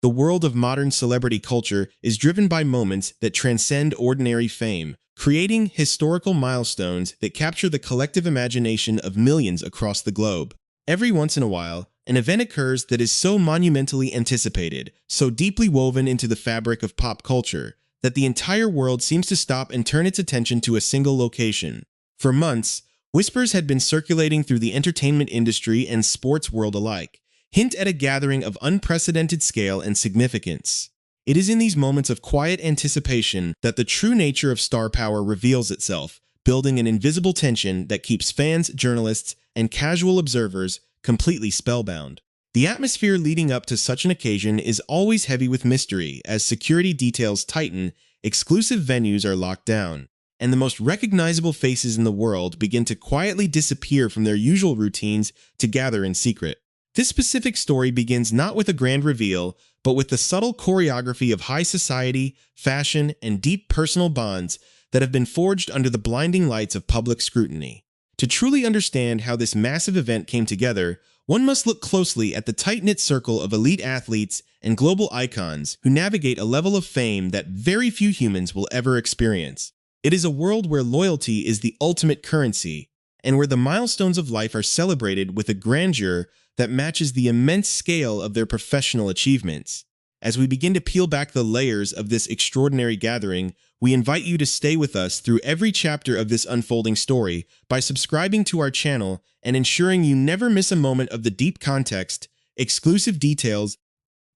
the world of modern celebrity culture is driven by moments that transcend ordinary fame, creating historical milestones that capture the collective imagination of millions across the globe. Every once in a while, an event occurs that is so monumentally anticipated, so deeply woven into the fabric of pop culture, that the entire world seems to stop and turn its attention to a single location. For months, whispers had been circulating through the entertainment industry and sports world alike, hint at a gathering of unprecedented scale and significance. It is in these moments of quiet anticipation that the true nature of star power reveals itself, building an invisible tension that keeps fans, journalists, and casual observers completely spellbound. The atmosphere leading up to such an occasion is always heavy with mystery as security details tighten, exclusive venues are locked down, and the most recognizable faces in the world begin to quietly disappear from their usual routines to gather in secret. This specific story begins not with a grand reveal, but with the subtle choreography of high society, fashion, and deep personal bonds that have been forged under the blinding lights of public scrutiny. To truly understand how this massive event came together, one must look closely at the tight-knit circle of elite athletes and global icons who navigate a level of fame that very few humans will ever experience. It is a world where loyalty is the ultimate currency, and where the milestones of life are celebrated with a grandeur that matches the immense scale of their professional achievements. As we begin to peel back the layers of this extraordinary gathering, we invite you to stay with us through every chapter of this unfolding story by subscribing to our channel and ensuring you never miss a moment of the deep context, exclusive details,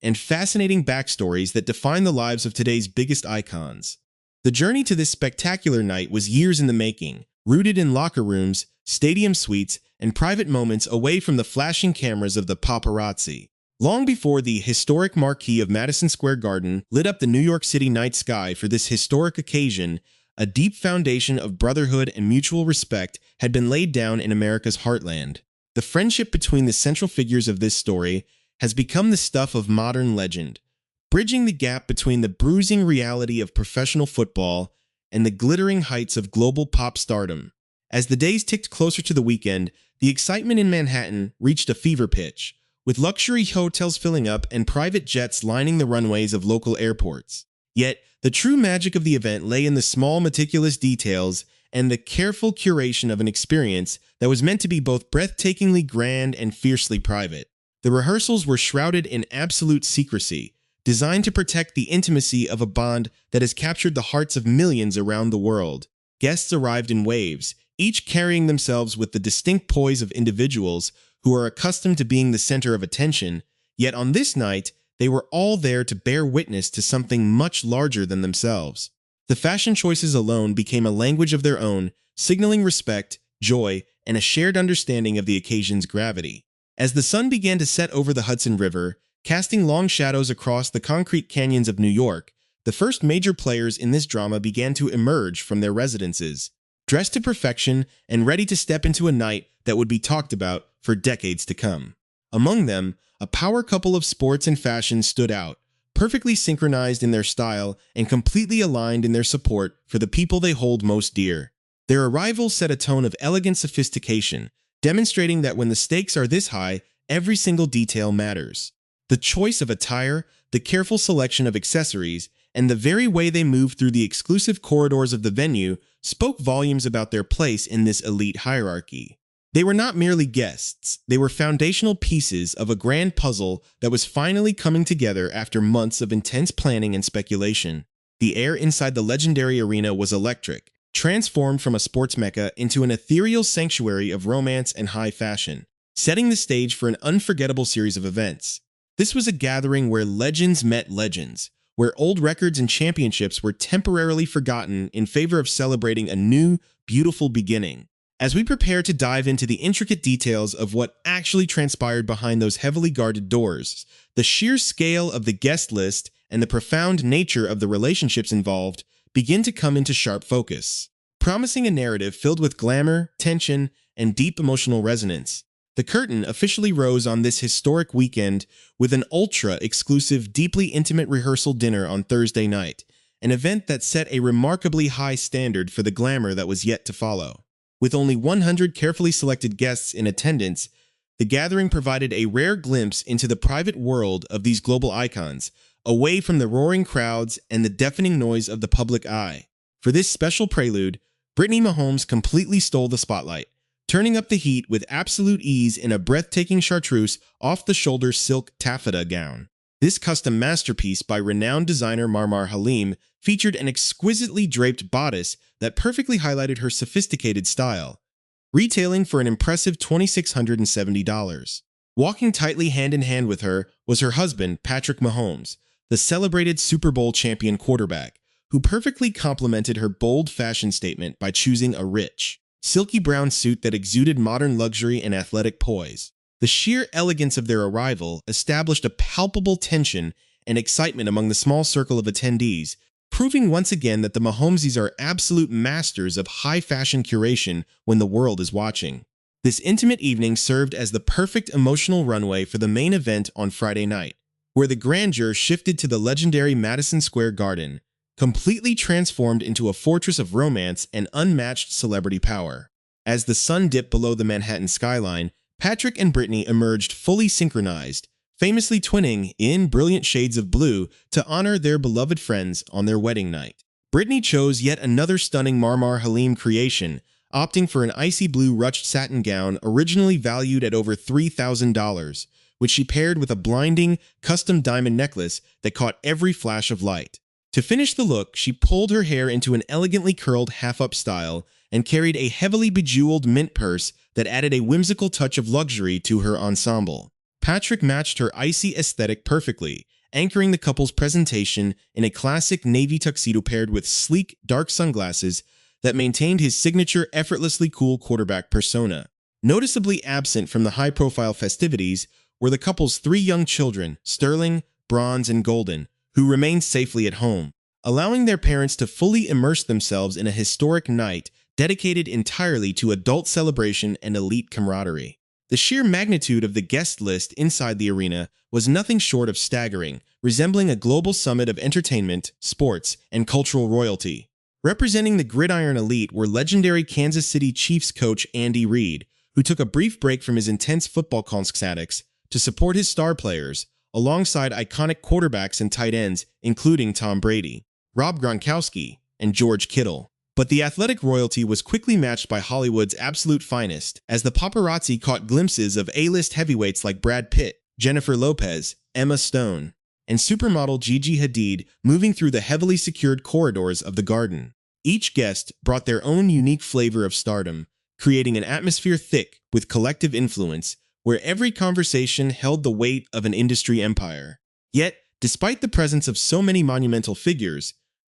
and fascinating backstories that define the lives of today's biggest icons. The journey to this spectacular night was years in the making, rooted in locker rooms, stadium suites, and private moments away from the flashing cameras of the paparazzi. Long before the historic marquee of Madison Square Garden lit up the New York City night sky for this historic occasion, a deep foundation of brotherhood and mutual respect had been laid down in America's heartland. The friendship between the central figures of this story has become the stuff of modern legend, bridging the gap between the bruising reality of professional football and the glittering heights of global pop stardom. As the days ticked closer to the weekend, the excitement in Manhattan reached a fever pitch, with luxury hotels filling up and private jets lining the runways of local airports. Yet, the true magic of the event lay in the small, meticulous details and the careful curation of an experience that was meant to be both breathtakingly grand and fiercely private. The rehearsals were shrouded in absolute secrecy, designed to protect the intimacy of a bond that has captured the hearts of millions around the world. Guests arrived in waves, each carrying themselves with the distinct poise of individuals who are accustomed to being the center of attention, yet on this night, they were all there to bear witness to something much larger than themselves. The fashion choices alone became a language of their own, signaling respect, joy, and a shared understanding of the occasion's gravity. As the sun began to set over the Hudson River, casting long shadows across the concrete canyons of New York, the first major players in this drama began to emerge from their residences, dressed to perfection and ready to step into a night that would be talked about for decades to come. Among them, a power couple of sports and fashion stood out, perfectly synchronized in their style and completely aligned in their support for the people they hold most dear. Their arrival set a tone of elegant sophistication, demonstrating that when the stakes are this high, every single detail matters. The choice of attire, the careful selection of accessories, and the very way they moved through the exclusive corridors of the venue spoke volumes about their place in this elite hierarchy. They were not merely guests, they were foundational pieces of a grand puzzle that was finally coming together after months of intense planning and speculation. The air inside the legendary arena was electric, transformed from a sports mecca into an ethereal sanctuary of romance and high fashion, setting the stage for an unforgettable series of events. This was a gathering where legends met legends, where old records and championships were temporarily forgotten in favor of celebrating a new, beautiful beginning. As we prepare to dive into the intricate details of what actually transpired behind those heavily guarded doors, the sheer scale of the guest list and the profound nature of the relationships involved begin to come into sharp focus, promising a narrative filled with glamour, tension, and deep emotional resonance. The curtain officially rose on this historic weekend with an ultra-exclusive, deeply intimate rehearsal dinner on Thursday night, an event that set a remarkably high standard for the glamour that was yet to follow. With only 100 carefully selected guests in attendance, The gathering provided a rare glimpse into the private world of these global icons, away from the roaring crowds and the deafening noise of the public eye. For this special prelude, Brittany Mahomes completely stole the spotlight, turning up the heat with absolute ease in a breathtaking chartreuse off-the-shoulder silk taffeta gown. This custom masterpiece by renowned designer Marmar Halim featured an exquisitely draped bodice that perfectly highlighted her sophisticated style, retailing for an impressive $2,670. Walking tightly hand-in-hand with her was her husband, Patrick Mahomes, the celebrated Super Bowl champion quarterback, who perfectly complemented her bold fashion statement by choosing a rich, silky brown suit that exuded modern luxury and athletic poise. The sheer elegance of their arrival established a palpable tension and excitement among the small circle of attendees, proving once again that the Mahomeses are absolute masters of high-fashion curation when the world is watching. This intimate evening served as the perfect emotional runway for the main event on Friday night, where the grandeur shifted to the legendary Madison Square Garden, completely transformed into a fortress of romance and unmatched celebrity power. As the sun dipped below the Manhattan skyline, Patrick and Brittany emerged fully synchronized, famously twinning in brilliant shades of blue to honor their beloved friends on their wedding night. Brittany chose yet another stunning Marmar Halim creation, opting for an icy blue ruched satin gown originally valued at over $3,000, which she paired with a blinding, custom diamond necklace that caught every flash of light. To finish the look, she pulled her hair into an elegantly curled half-up style and carried a heavily bejeweled mint purse that added a whimsical touch of luxury to her ensemble. Patrick matched her icy aesthetic perfectly, anchoring the couple's presentation in a classic navy tuxedo paired with sleek, dark sunglasses that maintained his signature effortlessly cool quarterback persona. Noticeably absent from the high-profile festivities were the couple's three young children, Sterling, Bronze, and Golden, who remained safely at home, allowing their parents to fully immerse themselves in a historic night dedicated entirely to adult celebration and elite camaraderie. The sheer magnitude of the guest list inside the arena was nothing short of staggering, resembling a global summit of entertainment, sports, and cultural royalty. Representing the gridiron elite were legendary Kansas City Chiefs coach Andy Reid, who took a brief break from his intense football concerts to support his star players, alongside iconic quarterbacks and tight ends including Tom Brady, Rob Gronkowski, and George Kittle. But the athletic royalty was quickly matched by Hollywood's absolute finest, as the paparazzi caught glimpses of A-list heavyweights like Brad Pitt, Jennifer Lopez, Emma Stone, and supermodel Gigi Hadid moving through the heavily secured corridors of the garden. Each guest brought their own unique flavor of stardom, creating an atmosphere thick with collective influence, where every conversation held the weight of an industry empire. Yet, despite the presence of so many monumental figures,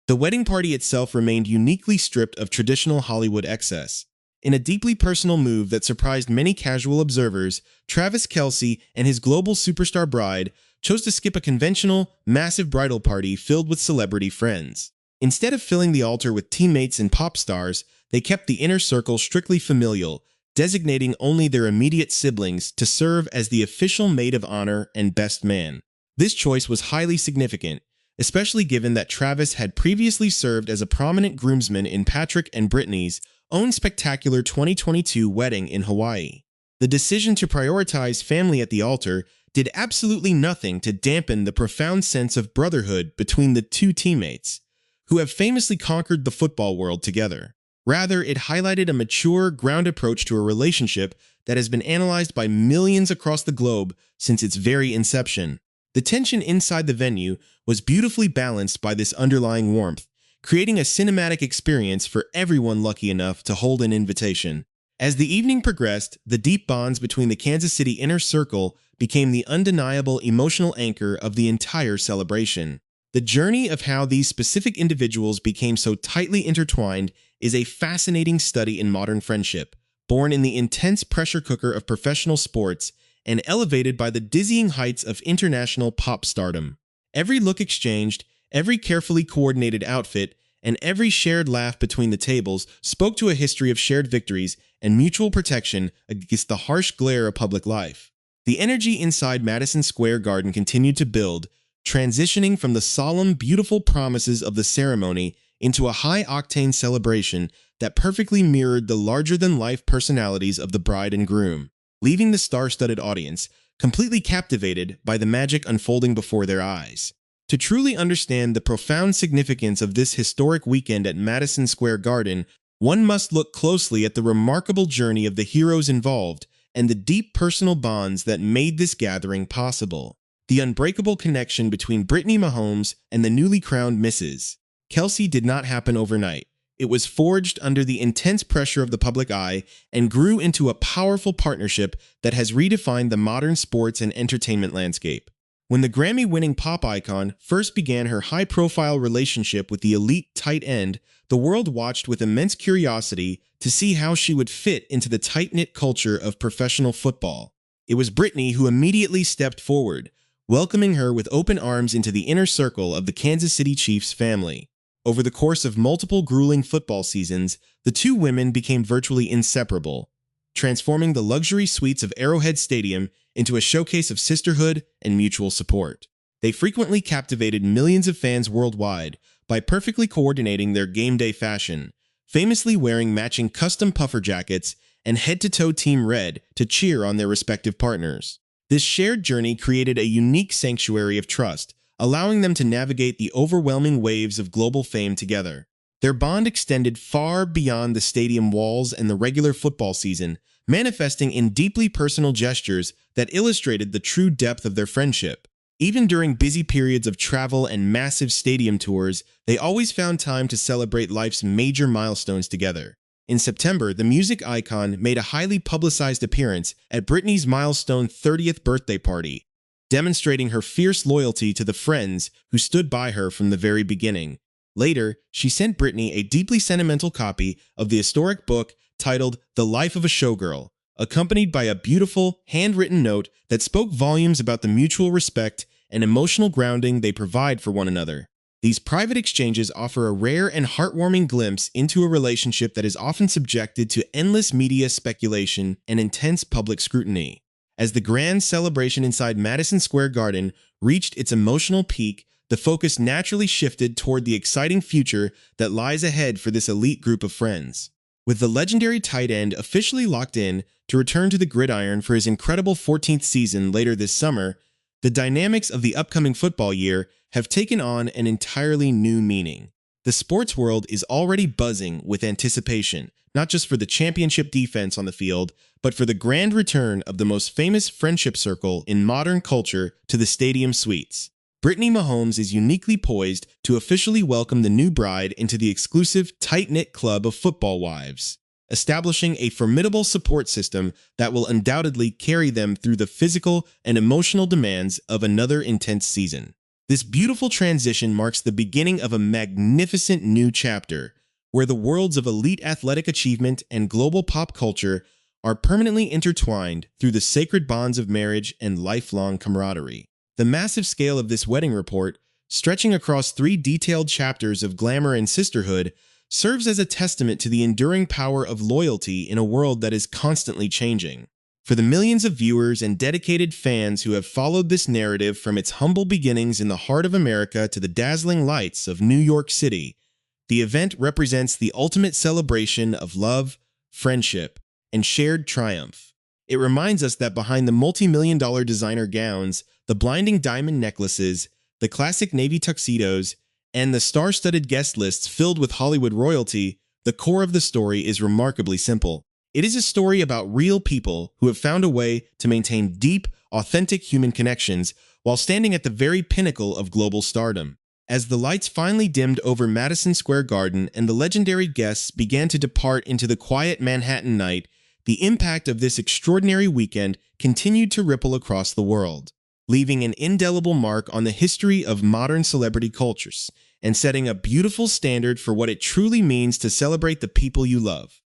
the wedding party itself remained uniquely stripped of traditional Hollywood excess. In a deeply personal move that surprised many casual observers, Travis Kelce and his global superstar bride chose to skip a conventional, massive bridal party filled with celebrity friends. Instead of filling the altar with teammates and pop stars, they kept the inner circle strictly familial, designating only their immediate siblings to serve as the official maid of honor and best man. This choice was highly significant, especially given that Travis had previously served as a prominent groomsman in Patrick and Brittany's own spectacular 2022 wedding in Hawaii. The decision to prioritize family at the altar did absolutely nothing to dampen the profound sense of brotherhood between the two teammates, who have famously conquered the football world together. Rather, it highlighted a mature, ground approach to a relationship that has been analyzed by millions across the globe since its very inception. The tension inside the venue was beautifully balanced by this underlying warmth, creating a cinematic experience for everyone lucky enough to hold an invitation. As the evening progressed, the deep bonds between the Kansas City inner circle became the undeniable emotional anchor of the entire celebration. The journey of how these specific individuals became so tightly intertwined is a fascinating study in modern friendship, born in the intense pressure cooker of professional sports and elevated by the dizzying heights of international pop stardom. Every look exchanged, every carefully coordinated outfit, and every shared laugh between the tables spoke to a history of shared victories and mutual protection against the harsh glare of public life. The energy inside Madison Square Garden continued to build, transitioning from the solemn, beautiful promises of the ceremony into a high-octane celebration that perfectly mirrored the larger-than-life personalities of the bride and groom. leaving the star-studded audience completely captivated by the magic unfolding before their eyes. To truly understand the profound significance of this historic weekend at Madison Square Garden, one must look closely at the remarkable journey of the heroes involved and the deep personal bonds that made this gathering possible. The unbreakable connection between Brittany Mahomes and the newly crowned Mrs. Kelsey did not happen overnight. It was forged under the intense pressure of the public eye and grew into a powerful partnership that has redefined the modern sports and entertainment landscape. When the Grammy-winning pop icon first began her high-profile relationship with the elite tight end, the world watched with immense curiosity to see how she would fit into the tight-knit culture of professional football. It was Brittany who immediately stepped forward, welcoming her with open arms into the inner circle of the Kansas City Chiefs family. Over the course of multiple grueling football seasons, the two women became virtually inseparable, transforming the luxury suites of Arrowhead Stadium into a showcase of sisterhood and mutual support. They frequently captivated millions of fans worldwide by perfectly coordinating their game day fashion, famously wearing matching custom puffer jackets and head-to-toe Team Red to cheer on their respective partners. This shared journey created a unique sanctuary of trust, allowing them to navigate the overwhelming waves of global fame together. Their bond extended far beyond the stadium walls and the regular football season, manifesting in deeply personal gestures that illustrated the true depth of their friendship. Even during busy periods of travel and massive stadium tours, they always found time to celebrate life's major milestones together. In September, the music icon made a highly publicized appearance at Britney's milestone 30th birthday party, demonstrating her fierce loyalty to the friends who stood by her from the very beginning. Later, she sent Brittany a deeply sentimental copy of the historic book titled The Life of a Showgirl, accompanied by a beautiful, handwritten note that spoke volumes about the mutual respect and emotional grounding they provide for one another. These private exchanges offer a rare and heartwarming glimpse into a relationship that is often subjected to endless media speculation and intense public scrutiny. As the grand celebration inside Madison Square Garden reached its emotional peak, the focus naturally shifted toward the exciting future that lies ahead for this elite group of friends. With the legendary tight end officially locked in to return to the gridiron for his incredible 14th season later this summer, the dynamics of the upcoming football year have taken on an entirely new meaning. The sports world is already buzzing with anticipation, not just for the championship defense on the field, but for the grand return of the most famous friendship circle in modern culture to the stadium suites. Brittany Mahomes is uniquely poised to officially welcome the new bride into the exclusive, tight-knit club of football wives, establishing a formidable support system that will undoubtedly carry them through the physical and emotional demands of another intense season. This beautiful transition marks the beginning of a magnificent new chapter, where the worlds of elite athletic achievement and global pop culture are permanently intertwined through the sacred bonds of marriage and lifelong camaraderie. The massive scale of this wedding report, stretching across 3 detailed chapters of glamour and sisterhood, serves as a testament to the enduring power of loyalty in a world that is constantly changing. For the millions of viewers and dedicated fans who have followed this narrative from its humble beginnings in the heart of America to the dazzling lights of New York City, the event represents the ultimate celebration of love, friendship, and shared triumph. It reminds us that behind the multi-million-dollar designer gowns, the blinding diamond necklaces, the classic navy tuxedos, and the star-studded guest lists filled with Hollywood royalty, the core of the story is remarkably simple. It is a story about real people who have found a way to maintain deep, authentic human connections while standing at the very pinnacle of global stardom. As the lights finally dimmed over Madison Square Garden and the legendary guests began to depart into the quiet Manhattan night, the impact of this extraordinary weekend continued to ripple across the world, leaving an indelible mark on the history of modern celebrity cultures and setting a beautiful standard for what it truly means to celebrate the people you love.